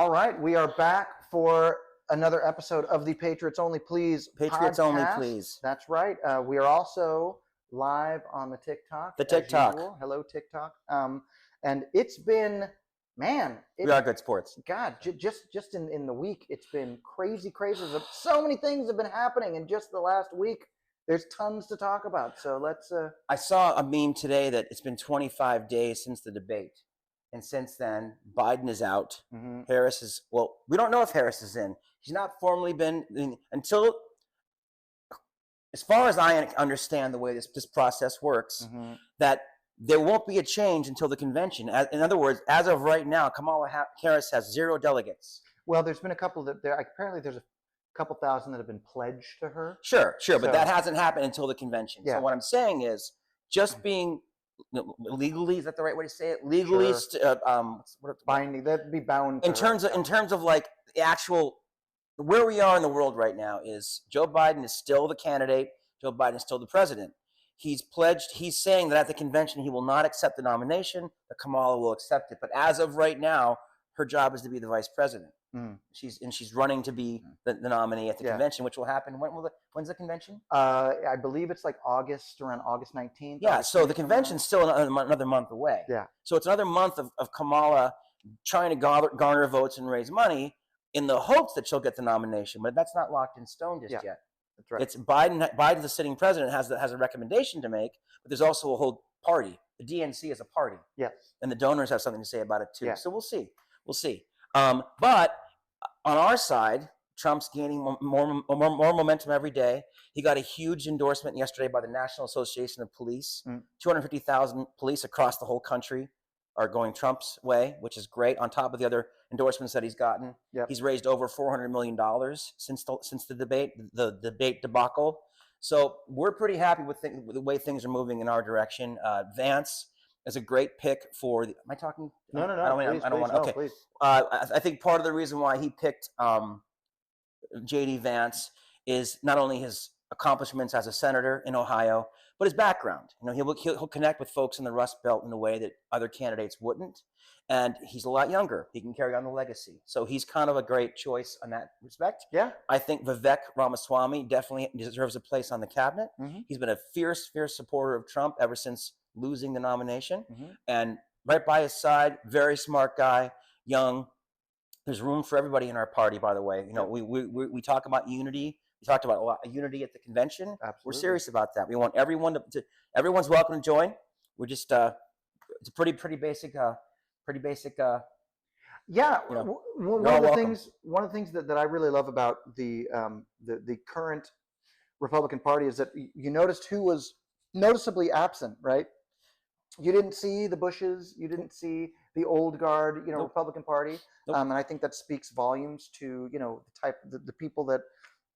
All right, we are back for another episode of the Patriots Only Please Patriots podcast. Only Please. That's right. We are also live on the TikTok. The TikTok. As usual. Hello, TikTok. And it's been, man. We are good sports. God, just in the week, it's been crazy. So many things have been happening in just the last week. There's tons to talk about. So let's. I saw a meme today that it's been 25 days since the debate. And since then, Biden is out. Mm-hmm. Harris is, well, we don't know if Harris is in. He's not formally been until, as far as I understand the way this process works, mm-hmm. that there won't be a change until the convention. In other words, as of right now, Kamala Harris has 0 delegates. Well, there's been a couple that apparently there's a couple thousand that have been pledged to her. Sure, but that hasn't happened until the convention. Yeah. So what I'm saying is, just being legally, is that the right way to say it? Legally, sure. Binding, that'd be bound. In terms of like the actual where we are in the world right now is Joe Biden is still the candidate. Joe Biden is still the president. He's pledged. He's saying that at the convention he will not accept the nomination. That Kamala will accept it. But as of right now, her job is to be the vice president. Mm. She's running to be the nominee at the convention, which will happen. When's the convention? I believe it's like around August 19th. Yeah, so the convention's still another month away. Yeah. So it's another month of Kamala trying to garner votes and raise money in the hopes that she'll get the nomination, but that's not locked in stone just yet. That's right. It's Biden, the sitting president, has a recommendation to make, but there's also a whole party. The DNC is a party. Yes. And the donors have something to say about it too. Yeah. So we'll see. But on our side, Trump's gaining more momentum every day. He got a huge endorsement yesterday by the National Association of Police. 250,000 police across the whole country are going Trump's way, which is great. On top of the other endorsements that he's gotten, he's raised over $400 million since the debate debacle. So we're pretty happy with the way things are moving in our direction. Vance is a great pick for. Am I talking? No. I don't want. Okay. Please. I think part of the reason why he picked J.D. Vance is not only his accomplishments as a senator in Ohio, but his background. He'll connect with folks in the Rust Belt in a way that other candidates wouldn't, and he's a lot younger. He can carry on the legacy, so he's kind of a great choice in that respect. Yeah, I think Vivek Ramaswamy definitely deserves a place on the cabinet. Mm-hmm. He's been a fierce supporter of Trump ever since losing the nomination, mm-hmm. and right by his side, very smart guy, young. There's room for everybody in our party, by the way. We talk about unity. We talked about a lot of unity at the convention. Absolutely. We're serious about that. We want everyone to everyone's welcome to join. We're just it's a pretty basic. Yeah, one of the things that I really love about the current Republican Party is that you noticed who was noticeably absent, right? You didn't see the Bushes. You didn't see the old guard, Nope. Republican Party. Nope. And I think that speaks volumes to, the people that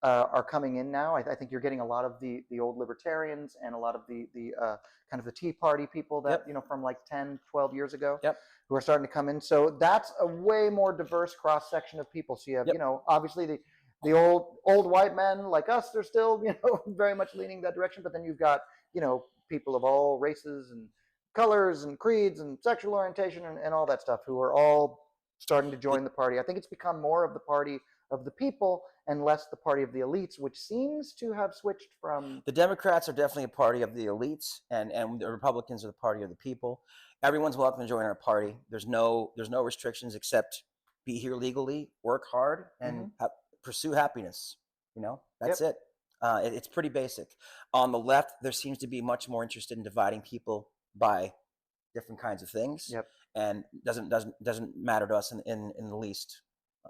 are coming in now. I think you're getting a lot of the old libertarians and a lot of the kind of the Tea Party people that, from like 10, 12 years ago, who are starting to come in. So that's a way more diverse cross section of people. So you have, obviously the old white men like us, they're still, very much leaning that direction. But then you've got, people of all races and colors and creeds and sexual orientation and all that stuff who are all starting to join the party. I think it's become more of the party of the people and less the party of the elites, which seems to have switched from. The Democrats are definitely a party of the elites, and the Republicans are the party of the people. Everyone's welcome to join our party. There's no restrictions except be here legally, work hard, and pursue happiness. That's it. It's pretty basic. On the left, there seems to be much more interested in dividing people by different kinds of things, and doesn't matter to us in the least.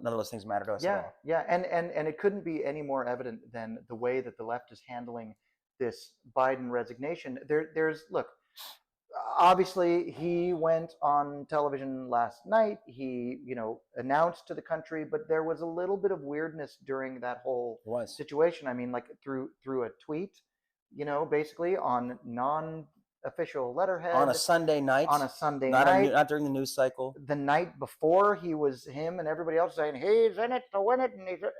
None of those things matter to us at all. Yeah, and it couldn't be any more evident than the way that the left is handling this Biden resignation. Look, obviously he went on television last night. He, announced to the country, but there was a little bit of weirdness during that whole situation. I mean, like through a tweet, basically on non-official letterhead on a Sunday night. Not during the news cycle. The night before, him and everybody else saying he's in it to win it,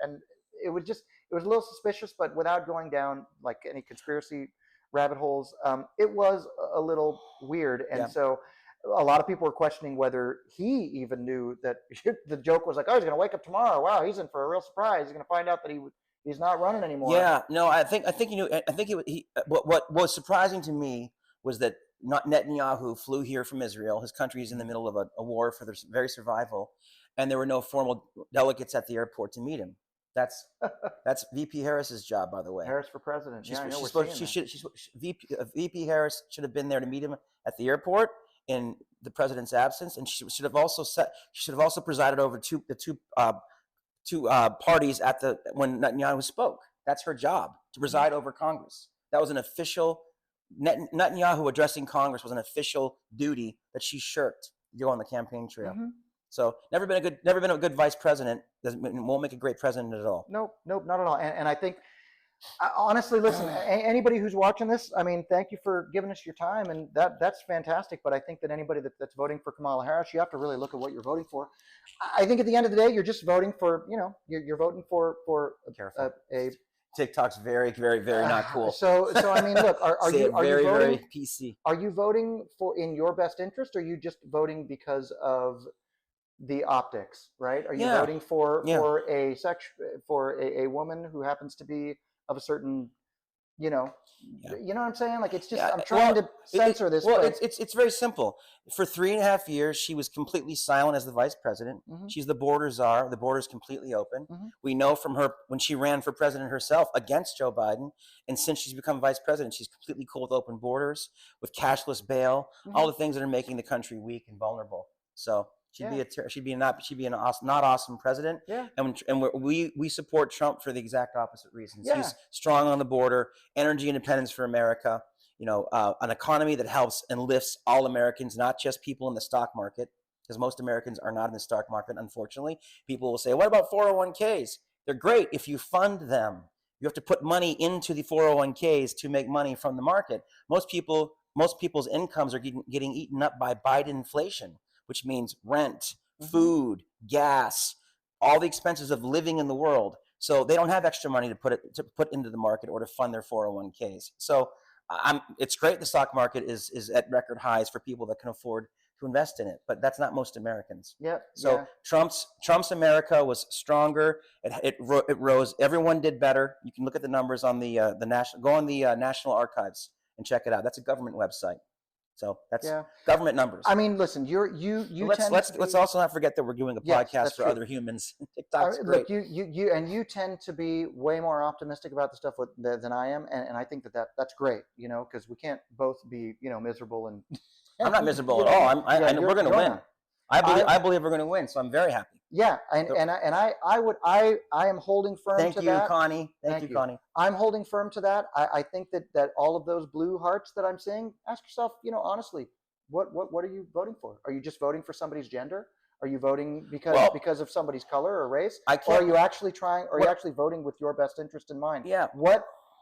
and it was a little suspicious, but without going down like any conspiracy rabbit holes, it was a little weird. And so a lot of people were questioning whether he even knew that the joke was like, oh, he's going to wake up tomorrow. Wow, he's in for a real surprise. He's going to find out that he's not running anymore. Yeah, no, I think he knew. I think what was surprising to me was that not Netanyahu flew here from Israel. His country is in the middle of a war for their very survival, and there were no formal delegates at the airport to meet him. That's VP Harris's job, by the way. Harris for president. Yeah, I know VP Harris should have been there to meet him at the airport in the president's absence, and she should have also presided over the two parties when Netanyahu spoke. That's her job, to preside over Congress. That was an official. Netanyahu addressing Congress was an official duty that she shirked to go on the campaign trail. Mm-hmm. So never been a good vice president. Won't make a great president at all. Nope, not at all. And I think, honestly, listen, anybody who's watching this, I mean, thank you for giving us your time, and that's fantastic. But I think that anybody that's voting for Kamala Harris, you have to really look at what you're voting for. I think at the end of the day, you're just voting for, you're voting for a. TikTok's very, very, very not cool. So I mean, look, are you very, voting, very PC? Are you voting in your best interest, or are you just voting because of the optics, right? Are you voting for a woman who happens to be of a certain, you know what I'm saying? Like, it's just, I'm trying to censor this. Well, it's very simple. For 3.5 years, she was completely silent as the vice president. Mm-hmm. She's the border czar. The border's completely open. Mm-hmm. We know from her when she ran for president herself against Joe Biden, and since she's become vice president, she's completely cool with open borders, with cashless bail, mm-hmm. all the things that are making the country weak and vulnerable. So she'd be an awesome, not awesome president. Yeah. And we support Trump for the exact opposite reasons. Yeah. He's strong on the border, energy independence for America, an economy that helps and lifts all Americans, not just people in the stock market, because most Americans are not in the stock market, unfortunately. People will say, what about 401ks? They're great if you fund them. You have to put money into the 401ks to make money from the market. Most people's incomes are getting eaten up by Biden inflation, which means rent, food, gas, all the expenses of living in the world. So they don't have extra money to put into the market or to fund their 401ks. So it's great the stock market is at record highs for people that can afford to invest in it, but that's not most Americans. Yeah. So Trump's America was stronger. It rose. Everyone did better. You can look at the numbers on the national. Go on the National Archives and check it out. That's a government website. So that's government numbers. I mean, listen, let's also not forget that we're doing a podcast for other humans. TikTok's great. Look, you tend to be way more optimistic about the stuff than I am, and I think that's great. Because we can't both be miserable and. I'm not miserable at all. We're going to win. I believe we're going to win, so I'm very happy. Yeah, I am holding firm to that. Thank you, Connie. Thank you, Connie. I'm holding firm to that. I think that all of those blue hearts that I'm seeing, ask yourself, honestly, what are you voting for? Are you just voting for somebody's gender? Are you voting because of somebody's color or race? Or are you actually voting with your best interest in mind? Yeah.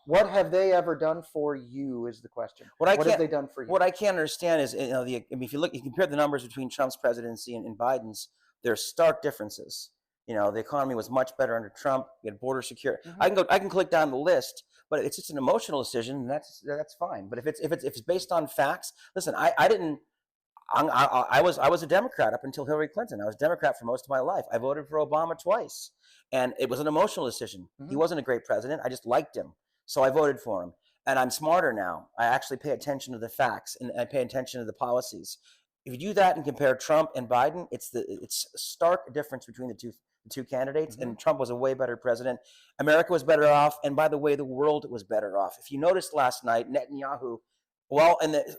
What have they ever done for you is the question. What have they done for you? What I can't understand is, if you compare the numbers between Trump's presidency and Biden's, there's stark differences. The economy was much better under Trump. You had border security. Mm-hmm. I can click down the list, but it's just an emotional decision, and that's fine. But if it's based on facts, listen, I was a Democrat up until Hillary Clinton. I was a Democrat for most of my life. I voted for Obama twice, and it was an emotional decision. Mm-hmm. He wasn't a great president. I just liked him. So I voted for him, and I'm smarter now. I actually pay attention to the facts, and I pay attention to the policies. If you do that and compare Trump and Biden, it's a stark difference between the two candidates. Mm-hmm. And Trump was a way better president. America was better off, and by the way, the world was better off. If you noticed last night, Netanyahu,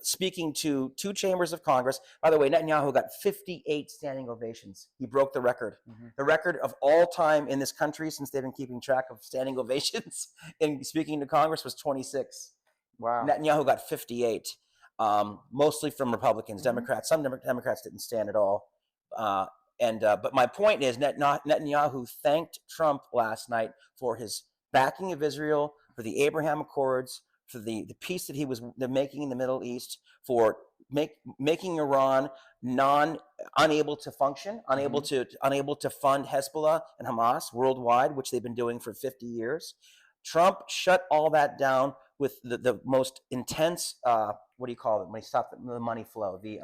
speaking to two chambers of Congress. By the way, Netanyahu got 58 standing ovations. He broke the record. Mm-hmm. The record of all time in this country, since they've been keeping track of standing ovations in speaking to Congress, was 26. Wow. Netanyahu got 58, mostly from Republicans. Mm-hmm. Democrats. Some Democrats didn't stand at all. But my point is, Netanyahu thanked Trump last night for his backing of Israel, for the Abraham Accords, for the peace that he was making in the Middle East, for making Iran unable to function, unable to fund Hezbollah and Hamas worldwide, which they've been doing for 50 years. Trump shut all that down with the most intense, what do you call it, when he stopped the money flow, the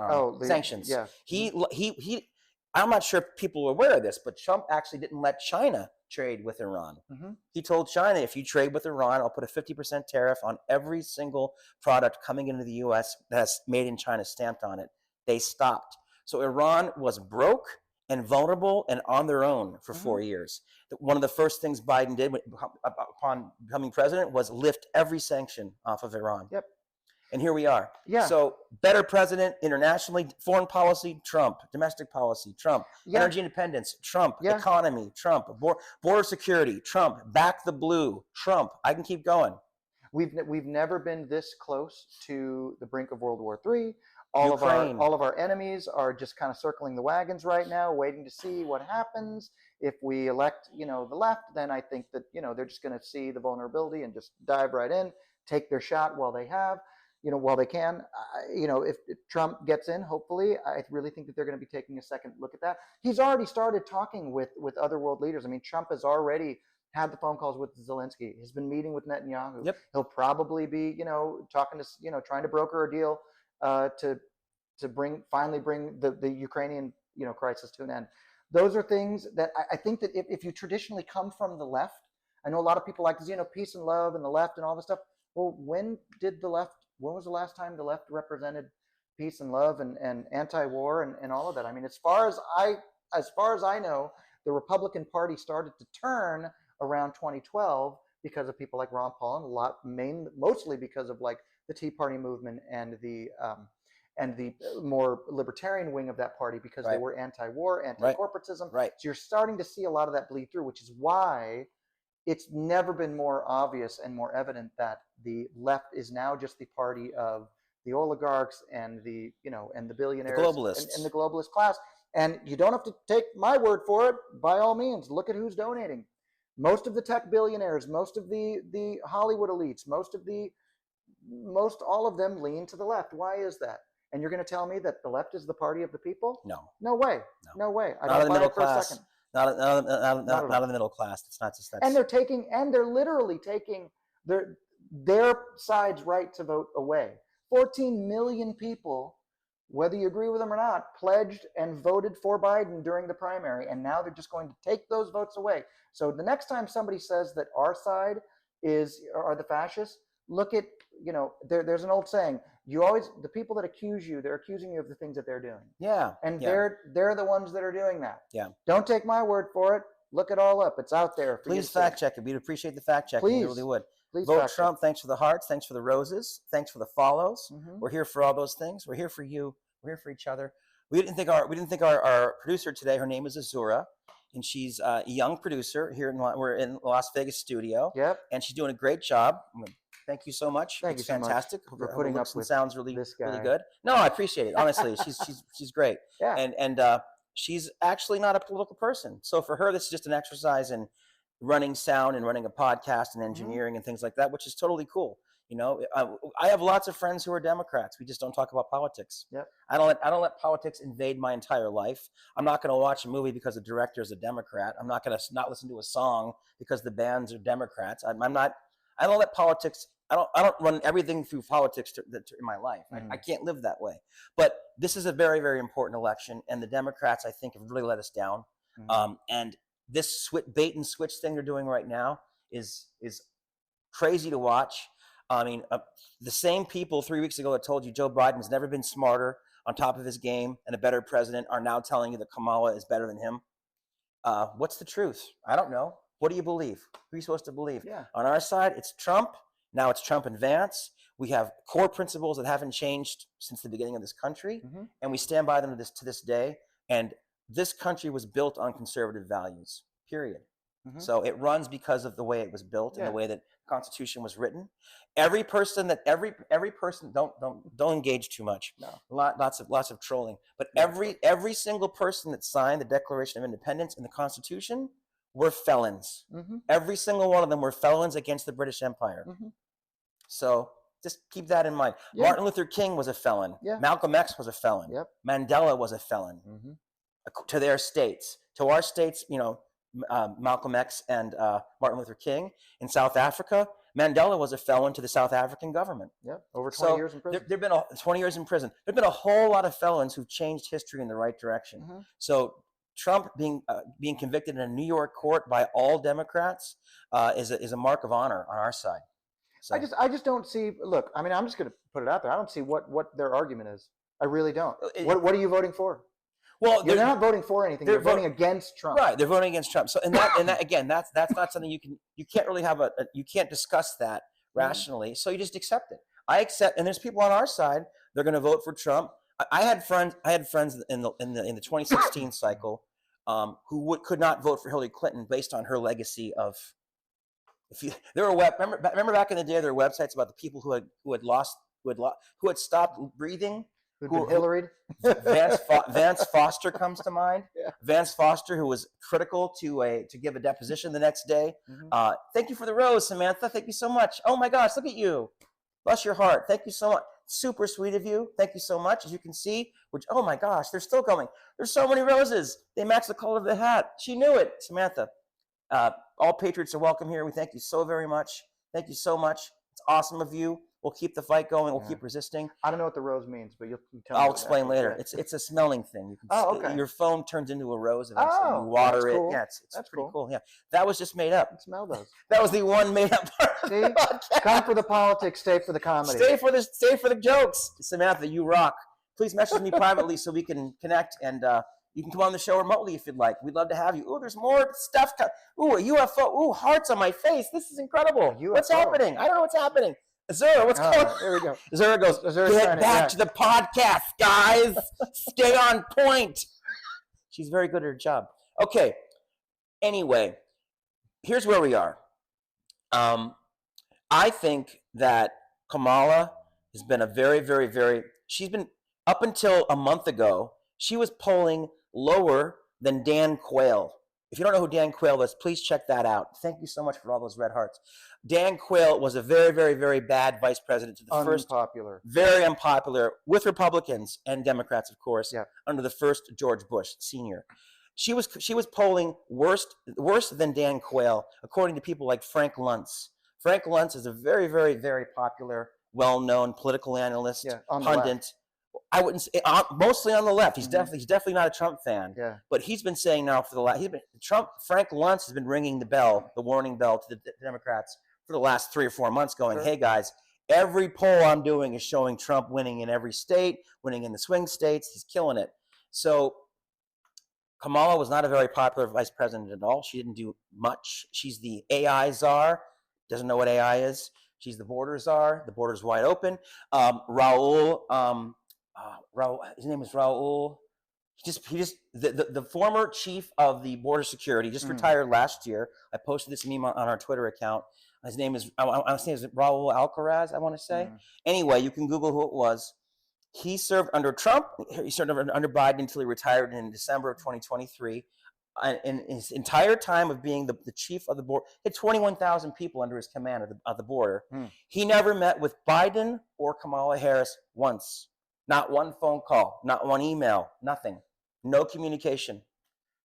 sanctions. Yeah. He I'm not sure if people are aware of this, but Trump actually didn't let China trade with Iran. He told China, if you trade with Iran, I'll put a 50% tariff on every single product coming into the U.S. that's made in China stamped on it. They stopped. So Iran was broke and vulnerable and on their own for 4 years. One of the first things Biden did upon becoming president was lift every sanction off of Iran. Yep. And here we are. Yeah. So better president internationally, foreign policy, Trump. Domestic policy, Trump. Yeah. Energy independence, Trump. Yeah. Economy, Trump. Border security, Trump. Back the blue, Trump. I can keep going. We've never been this close to the brink of World War III. All of our enemies are just kind of circling the wagons right now, waiting to see what happens. If we elect, the left, then I think that, they're just going to see the vulnerability and just dive right in, take their shot while they can. If Trump gets in, hopefully, I really think that they're going to be taking a second look at that. He's already started talking with other world leaders. I mean, Trump has already had the phone calls with Zelensky. He's been meeting with Netanyahu. Yep. He'll probably be, talking to, trying to broker a deal to finally bring the Ukrainian, crisis to an end. Those are things that I think that if you traditionally come from the left, I know a lot of people like, peace and love and the left and all this stuff. Well, when was the last time the left represented peace and love and anti-war and all of that? I mean, as far as I know, the Republican Party started to turn around 2012 because of people like Ron Paul and mostly because of like the Tea Party movement and the more libertarian wing of that party, because they were anti-war, anti-corporatism. Right. So you're starting to see a lot of that bleed through, which is why it's never been more obvious and more evident that the left is now just the party of the oligarchs and the billionaires, the globalists, and the globalist class. And you don't have to take my word for it. By all means, look at who's donating. Most of the tech billionaires, most of the Hollywood elites, most all of them lean to the left. Why is that? And you're going to tell me that the left is the party of the people? No way. No way. I don't buy it for a second. Not in the middle class. It's not just that. And they're literally taking their side's right to vote away. 14 million people, whether you agree with them or not, pledged and voted for Biden during the primary, and now they're just going to take those votes away. So the next time somebody says that our side are the fascists, look at, there's an old saying, the people that accuse you, they're accusing you of the things that they're doing. Yeah. And they're the ones that are doing that. Yeah. Don't take my word for it. Look it all up. It's out there. Please fact check it. We'd appreciate the fact checking. Please. We really would. Please vote Trump. Thanks for the hearts. Thanks for the roses. Thanks for the follows. We're here for all those things. We're here for you. We're here for each other. We didn't think our producer today, her name is Azura, and she's a young producer here. We're in Las Vegas studio. Yep. And she's doing a great job. Thank you so much. It's fantastic. We're putting up with sounds really good. No, I appreciate it. Honestly, she's great. Yeah. And she's actually not a political person. So for her, this is just an exercise in running sound and running a podcast and engineering and things like that, which is totally cool. I have lots of friends who are Democrats. We just don't talk about politics. Yep. I don't let politics invade my entire life. I'm not going to watch a movie because the director is a Democrat. I'm not going to not listen to a song because the bands are Democrats. I don't let politics. I don't run everything through politics in my life. I can't live that way. But this is a very, very important election, and the Democrats, I think, have really let us down. And this bait and switch thing they're doing right now is crazy to watch. I mean, the same people 3 weeks ago that told you Joe Biden has never been smarter, on top of his game, and a better president are now telling you that Kamala is better than him. What's the truth? I don't know. What do you believe? Who are you supposed to believe? Yeah. On our side, it's Trump. Now it's Trump and Vance. We have core principles that haven't changed since the beginning of this country, and we stand by them to this day. And this country was built on conservative values, period. So it runs because of the way it was built and the way that the Constitution was written. Every person don't engage too much. No. Lots of trolling. But every single person that signed the Declaration of Independence and the Constitution were felons. Every single one of them were felons against the British Empire. So just keep that in mind. Martin Luther King was a felon. Malcolm X was a felon. Mandela was a felon. To their states. To our states, Malcolm X and Martin Luther King. In South Africa, Mandela was a felon to the South African government. Yep, over 20 years in prison. There've been 20 years in prison. There've been a whole lot of felons who've changed history in the right direction. So Trump being convicted in a New York court by all Democrats is a mark of honor on our side. So I just don't see. Look, I mean, I'm just going to put it out there. I don't see what their argument is. I really don't. What are you voting for? Well, they're not voting for anything. They're voting against Trump. Right, they're voting against Trump. So and that again, that's not something you can't really have you can't discuss that rationally. So you just accept it. I accept, and there's people on our side. They're going to vote for Trump. I had friends in the 2016 cycle who could not vote for Hillary Clinton based on her legacy of. Remember back in the day, there were websites about the people who had stopped breathing. Who'd been Hillaried? Vance Foster comes to mind. Yeah. Vance Foster, who was critical to give a deposition the next day. Thank you for the rose, Samantha. Thank you so much. Oh my gosh, look at you. Bless your heart. Thank you so much. Super sweet of you. Thank you so much. As you can see, oh my gosh, they're still coming. There's so many roses. They match the color of the hat. She knew it, Samantha. All Patriots are welcome here. We thank you so very much. Thank you so much. It's awesome of you. We'll keep the fight going. We'll keep resisting. I don't know what the rose means, but you'll tell me. I'll explain later. It's a smelling thing. You can okay. Your phone turns into a rose eventually. You water it. Cool. Yeah, it's pretty cool. Yeah, that was just made up. Smell those. That was the one made up part of the podcast. Come for the politics, stay for the comedy. Stay for the jokes. Samantha, you rock. Please message me privately so we can connect, and you can come on the show remotely if you'd like. We'd love to have you. Ooh, there's more stuff. Ooh, a UFO. Ooh, hearts on my face. This is incredible. What's happening? I don't know what's happening. Azura, what's going on? There we go. Azura goes, get back to the podcast, guys. Stay on point. She's very good at her job. Okay. Anyway, here's where we are. I think that Kamala has been a very, very, very, she's been, up until a month ago, she was polling lower than Dan Quayle. If you don't know who Dan Quayle is, please check that out. Thank you so much for all those red hearts. Dan Quayle was a very, very, very bad vice president to the first. Unpopular. Very unpopular with Republicans and Democrats, of course, under the first George Bush Sr. She was polling worse than Dan Quayle, according to people like Frank Luntz. Frank Luntz is a very, very, very popular, well-known political analyst, pundit. I wouldn't say mostly on the left. He's definitely not a Trump fan. Yeah. But he's been saying now for the last Frank Luntz has been ringing the warning bell to the Democrats for the last 3 or 4 months, going, "Hey guys, every poll I'm doing is showing Trump winning in every state, winning in the swing states. He's killing it." So Kamala was not a very popular vice president at all. She didn't do much. She's the AI czar. Doesn't know what AI is. She's the border czar. The border's wide open. Raul, his name is Raul. The former chief of the border security just retired last year. I posted this meme on our Twitter account. His name is Raul Alcaraz, I want to say. Anyway, you can Google who it was. He served under Trump. He served under Biden until he retired in December of 2023. In his entire time of being the chief of the border, he had 21,000 people under his command of the border. He never met with Biden or Kamala Harris once. Not one phone call, not one email, nothing. No communication.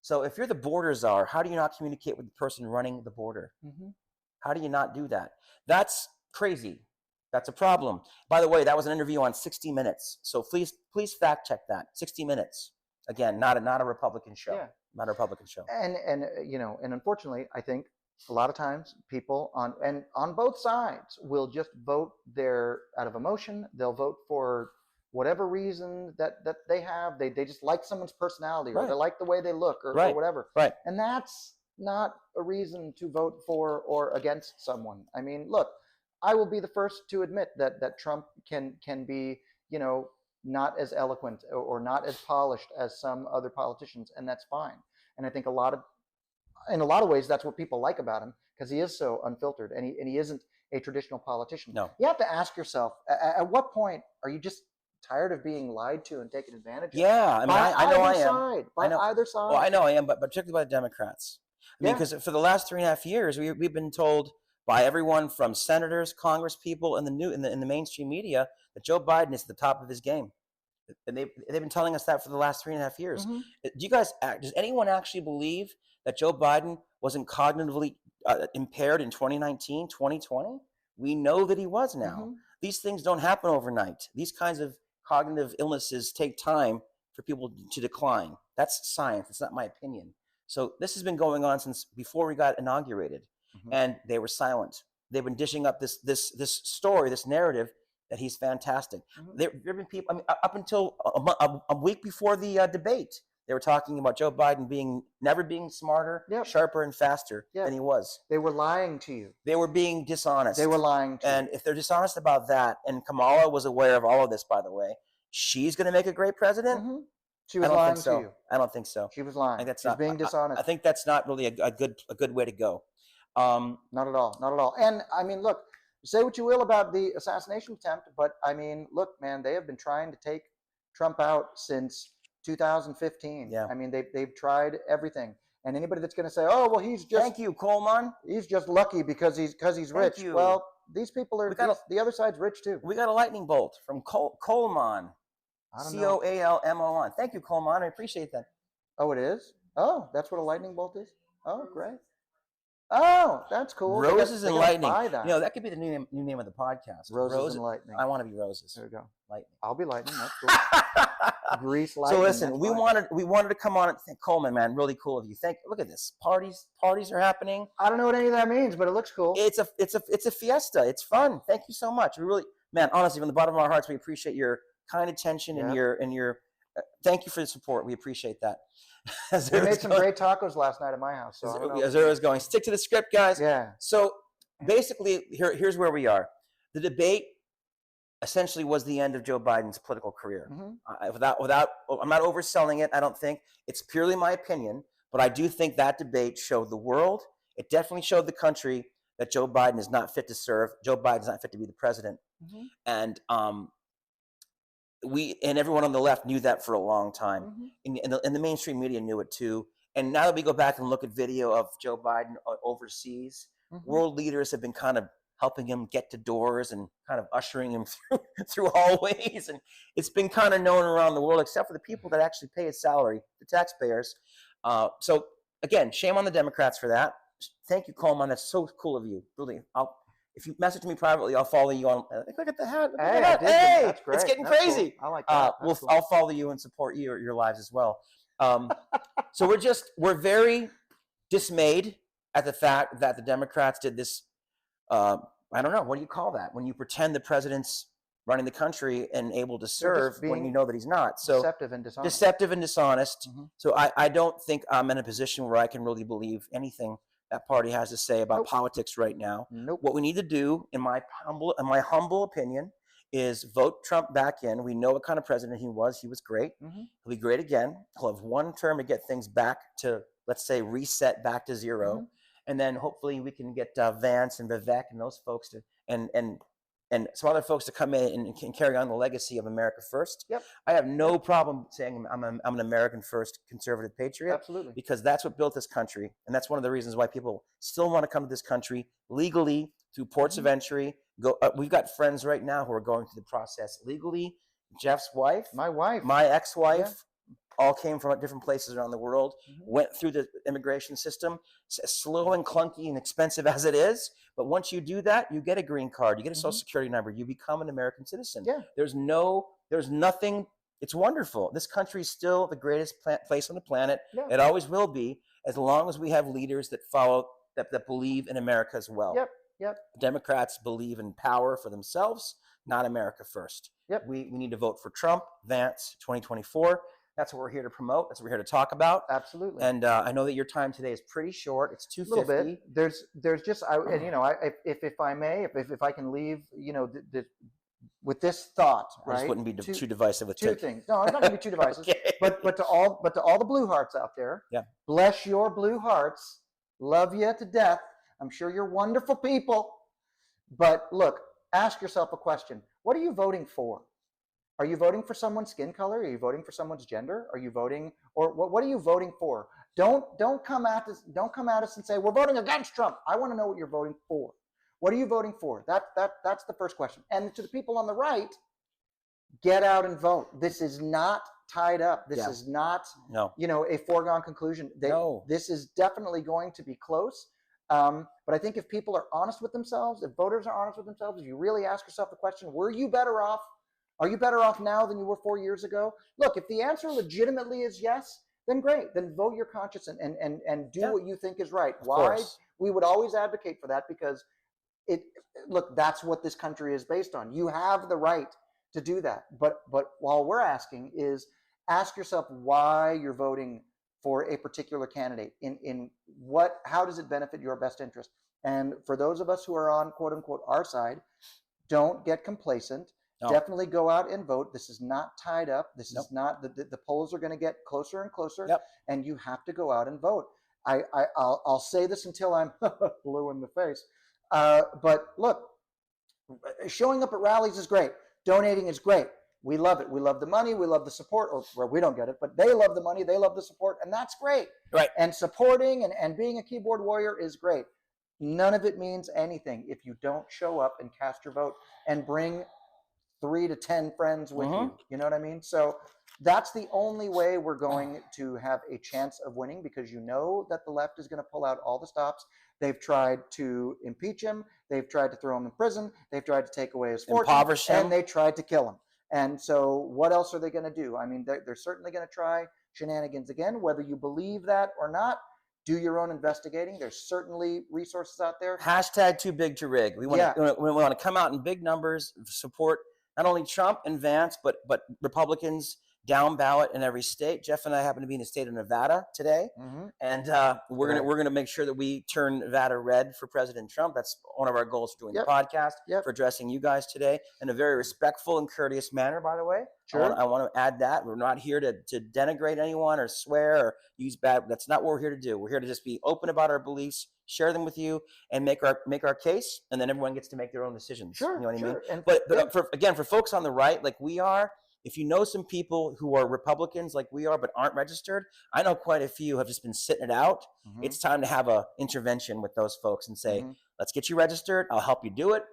So if you're the border czar, how do you not communicate with the person running the border? How do you not do that? That's crazy. That's a problem. By the way, that was an interview on 60 Minutes. So please fact check that. 60 Minutes. Again, not a Republican show. Yeah. Not a Republican show. And unfortunately, I think a lot of times people on both sides will just vote out of emotion. They'll vote for whatever reason that they have. They just like someone's personality, or they like the way they look, or whatever. Right. And that's not a reason to vote for or against someone. I mean, look, I will be the first to admit that Trump can be, not as eloquent or not as polished as some other politicians, and that's fine. And I think in a lot of ways, that's what people like about him, because he is so unfiltered, and he isn't a traditional politician. No. You have to ask yourself, at what point are you just tired of being lied to and taken advantage of? Yeah, I mean, I know I am. By either side. Well, I know I am, but particularly by the Democrats. I mean, because for the last 3.5 years, we've been told by everyone from senators, Congress people, and in the mainstream media that Joe Biden is at the top of his game, and they've been telling us that for the last 3.5 years. Do you guys does anyone actually believe that Joe Biden wasn't cognitively impaired in 2019, 2020? We know that he was now. Mm-hmm. These things don't happen overnight. These kinds of cognitive illnesses take time for people to decline. That's science. It's not my opinion. So this has been going on since before we got inaugurated, Mm-hmm. and they were silent. They've been dishing up this story, this narrative that he's fantastic. Mm-hmm. There have been people, I mean, up until a week before the debate, they were talking about Joe Biden never being smarter, Yep. sharper, and faster Yep. than he was. They were lying to you. They were being dishonest. They were lying to And if they're dishonest about that, and Kamala was aware of all of this, by the way, she's going to make a great president? Mm-hmm. She was I don't lying think so. to you. I don't think so. She was lying. I think that's She's being dishonest. I think that's not really a good way to go. Not at all. Not at all. And I mean, look, say what you will about the assassination attempt, but I mean, look, man, they have been trying to take Trump out since 2015. Yeah. I mean, they've tried everything. And anybody that's going to say, "Oh, well, he's just Thank you, Coleman. He's just lucky because he's rich." you. Well, these people are the other side's rich too. We got a lightning bolt from Coleman. Coalmon. Thank you, Coleman. I appreciate that. Oh, it is? Oh, that's what a lightning bolt is? Oh, great. Oh, that's cool. Roses and lightning. That. You know, that could be the new name of the podcast. Roses and lightning. I want to be roses. There we go. Lightning. I'll be lightning. That's cool. Grease lightning. So listen, we wanted to come on and thank Coleman, man. Really cool of you. Look at this. Parties are happening. I don't know what any of that means, but it looks cool. It's a fiesta. It's fun. Thank you so much. We really, man, honestly, from the bottom of our hearts, we appreciate your kind attention and your thank you for the support. We appreciate that. We made some great tacos last night at my house. So Azura's going, stick to the script, guys. Yeah. So basically, here's where we are. The debate essentially was the end of Joe Biden's political career. Mm-hmm. I'm not overselling it. I don't think it's purely my opinion, but I do think that debate showed the world. It definitely showed the country that Joe Biden is not fit to serve. Joe Biden is not fit to be the president. Mm-hmm. And everyone on the left knew that for a long time. Mm-hmm. And the mainstream media knew it too. And now that we go back and look at video of Joe Biden overseas, mm-hmm. world leaders have been kind of helping him get to doors and kind of ushering him through hallways. And it's been kind of known around the world, except for the people that actually pay his salary, the taxpayers. So again, shame on the Democrats for that. Thank you, Coleman. That's so cool of you. Really, if you message me privately, I'll follow you on. Look at the hat. Hey, that's great. It's getting crazy. Cool. I like that. I'll follow you and support your lives as well. So we're very dismayed at the fact that the Democrats did this. I don't know. What do you call that? When you pretend the president's running the country and able to serve when you know that he's not. So deceptive and dishonest. Mm-hmm. So I don't think I'm in a position where I can really believe anything that party has to say about politics right now. Nope. What we need to do, in my humble opinion, is vote Trump back in. We know what kind of president he was. He was great. Mm-hmm. He'll be great again. He'll have one term to get things back to, let's say, reset back to zero. Mm-hmm. And then hopefully we can get Vance and Vivek and those folks to and some other folks to come in and can carry on the legacy of America First. Yep. I have no problem saying I'm an American First conservative patriot. Absolutely. Because that's what built this country. And that's one of the reasons why people still want to come to this country legally through ports of entry. We've got friends right now who are going through the process legally. Jeff's wife. My ex-wife. All came from different places around the world, went through the immigration system, slow and clunky and expensive as it is. But once you do that, you get a green card, you get a social security number, you become an American citizen. Yeah. There's nothing, it's wonderful. This country is still the greatest place on the planet. Yeah. It always will be, as long as we have leaders that that believe in America as well. Yep. Democrats believe in power for themselves, not America First. Yep. We need to vote for Trump, Vance, 2024. That's what we're here to promote. That's what we're here to talk about. Absolutely. And I know that your time today is pretty short. It's 2:50. A little bit. There's just if I may, if I can leave, with this thought, right? I just wouldn't be too divisive with two things. No, I'm not going to be too divisive. Okay. But to all the blue hearts out there, bless your blue hearts. Love you to death. I'm sure you're wonderful people. But look, ask yourself a question. What are you voting for? Are you voting for someone's skin color? Are you voting for someone's gender? Are you voting, or what are you voting for? Don't come at us and say we're voting against Trump. I want to know what you're voting for. What are you voting for? That's the first question. And to the people on the right, get out and vote. This is not tied up. This is not, a foregone conclusion. This is definitely going to be close. But I think if people are honest with themselves, if voters are honest with themselves, if you really ask yourself the question, were you better off? Are you better off now than you were 4 years ago? Look, if the answer legitimately is yes, then great. Then vote your conscience and do what you think is right. Why? We would always advocate for that because look, that's what this country is based on. You have the right to do that. But all we're asking is ask yourself why you're voting for a particular candidate. How does it benefit your best interest? And for those of us who are on quote unquote our side, don't get complacent. No. Definitely go out and vote. This is not tied up. This is not the polls are going to get closer and closer, and you have to go out and vote. I'll say this until I'm blue in the face. But look, showing up at rallies is great. Donating is great. We love it. We love the money. We love the support. Or we don't get it, but they love the money. They love the support, and that's great. Right. And supporting and being a keyboard warrior is great. None of it means anything if you don't show up and cast your vote and bring 3 to 10 friends with you. You know what I mean? So that's the only way we're going to have a chance of winning, because you know that the left is going to pull out all the stops. They've tried to impeach him. They've tried to throw him in prison. They've tried to take away his fortune. Impoverish him. And they tried to kill him. And so what else are they going to do? I mean, they're certainly going to try shenanigans again, whether you believe that or not. Do your own investigating. There's certainly resources out there. Hashtag too big to rig. We want to come out in big numbers, support not only Trump and Vance, but Republicans down ballot in every state. Jeff and I happen to be in the state of Nevada today, and we're gonna make sure that we turn Nevada red for President Trump. That's one of our goals for doing the podcast, for addressing you guys today in a very respectful and courteous manner. By the way, I want to add that we're not here to denigrate anyone or swear or use bad. That's not what we're here to do. We're here to just be open about our beliefs, share them with you, and make our case, and then everyone gets to make their own decisions. You know what I mean? And but for folks on the right, like we are, if you know some people who are Republicans like we are but aren't registered, I know quite a few have just been sitting it out. It's time to have a intervention with those folks and say, let's get you registered. I'll help you do it.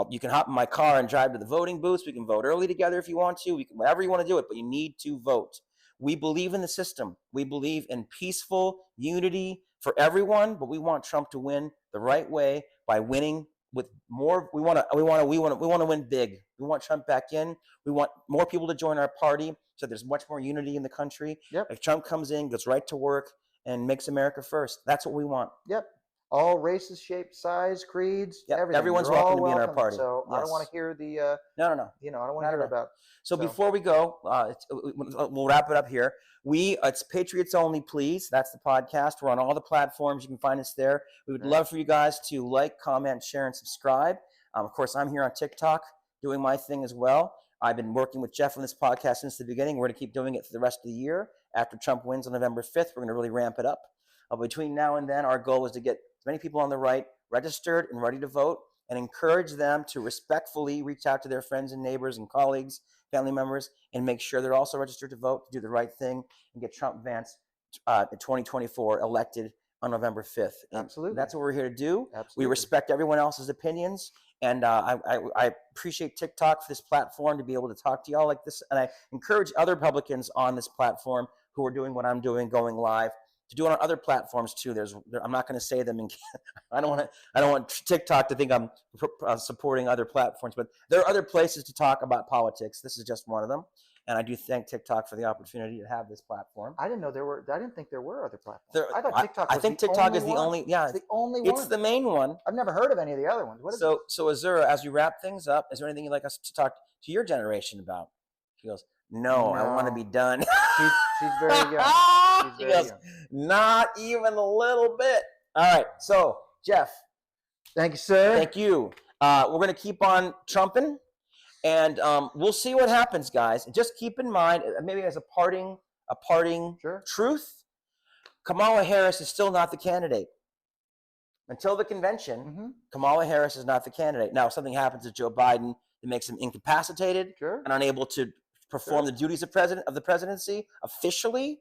You can hop in my car and drive to the voting booths. We can vote early together if you want to. We can, whatever you want to do it, but you need to vote. We believe in the system. We believe in peaceful unity for everyone, but we want Trump to win the right way by winning with more. We want to win big. We want Trump back in. We want more people to join our party, so there's much more unity in the country. If Trump comes in, goes right to work, and makes America first, that's what we want. All races, shapes, size, creeds, everything. Everyone's welcome to be in our party. So I don't want to hear the no. I don't want to hear about. So before we go, we'll wrap it up here. It's Patriots Only, please. That's the podcast. We're on all the platforms. You can find us there. We would love for you guys to like, comment, share, and subscribe. Of course, I'm here on TikTok doing my thing as well. I've been working with Jeff on this podcast since the beginning. We're going to keep doing it for the rest of the year. After Trump wins on November 5th, we're going to really ramp it up. Between now and then, our goal is to get as many people on the right registered and ready to vote, and encourage them to respectfully reach out to their friends and neighbors and colleagues, family members, and make sure they're also registered to vote, to do the right thing, and get Trump Vance in 2024 elected on November 5th. Absolutely. That's what we're here to do. Absolutely. We respect everyone else's opinions, and I appreciate TikTok for this platform to be able to talk to y'all like this, and I encourage other Republicans on this platform who are doing what I'm doing, going live, to do it on other platforms too. I'm not going to say them. I don't want TikTok to think I'm supporting other platforms, but there are other places to talk about politics. This is just one of them, and I do thank TikTok for the opportunity to have this platform. I didn't think there were other platforms. I thought TikTok. I think TikTok is the only. Yeah, it's the only one. It's the main one. I've never heard of any of the other ones. So Azura, as you wrap things up, is there anything you'd like us to talk to your generation about? She goes, No, I want to be done. She's very young. She goes, not even a little bit. All right. So, Jeff. Thank you, sir. Thank you. We're going to keep on trumping, and we'll see what happens, guys. Just keep in mind, maybe as a parting truth, Kamala Harris is still not the candidate. Until the convention, Kamala Harris is not the candidate. Now, if something happens to Joe Biden that makes him incapacitated and unable to perform the duties of the presidency officially,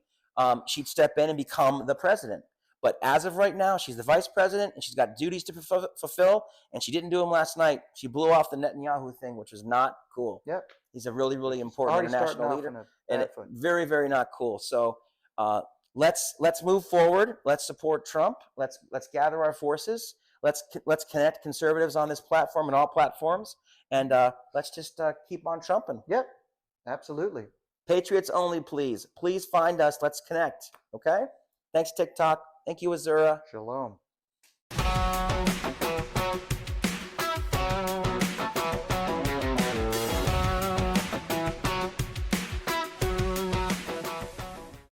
she'd step in and become the president. But as of right now, she's the vice president, and she's got duties to fulfill, and she didn't do them last night. She blew off the Netanyahu thing, which was not cool. Yep. He's a really, really important Already international starting leader, off in a and bad foot. very, very not cool. So let's move forward. Let's support Trump. Let's gather our forces. Let's connect conservatives on this platform and all platforms, and let's just keep on trumping. Yep, absolutely. Patriots only, please. Please find us. Let's connect. Okay? Thanks, TikTok. Thank you, Azura. Shalom.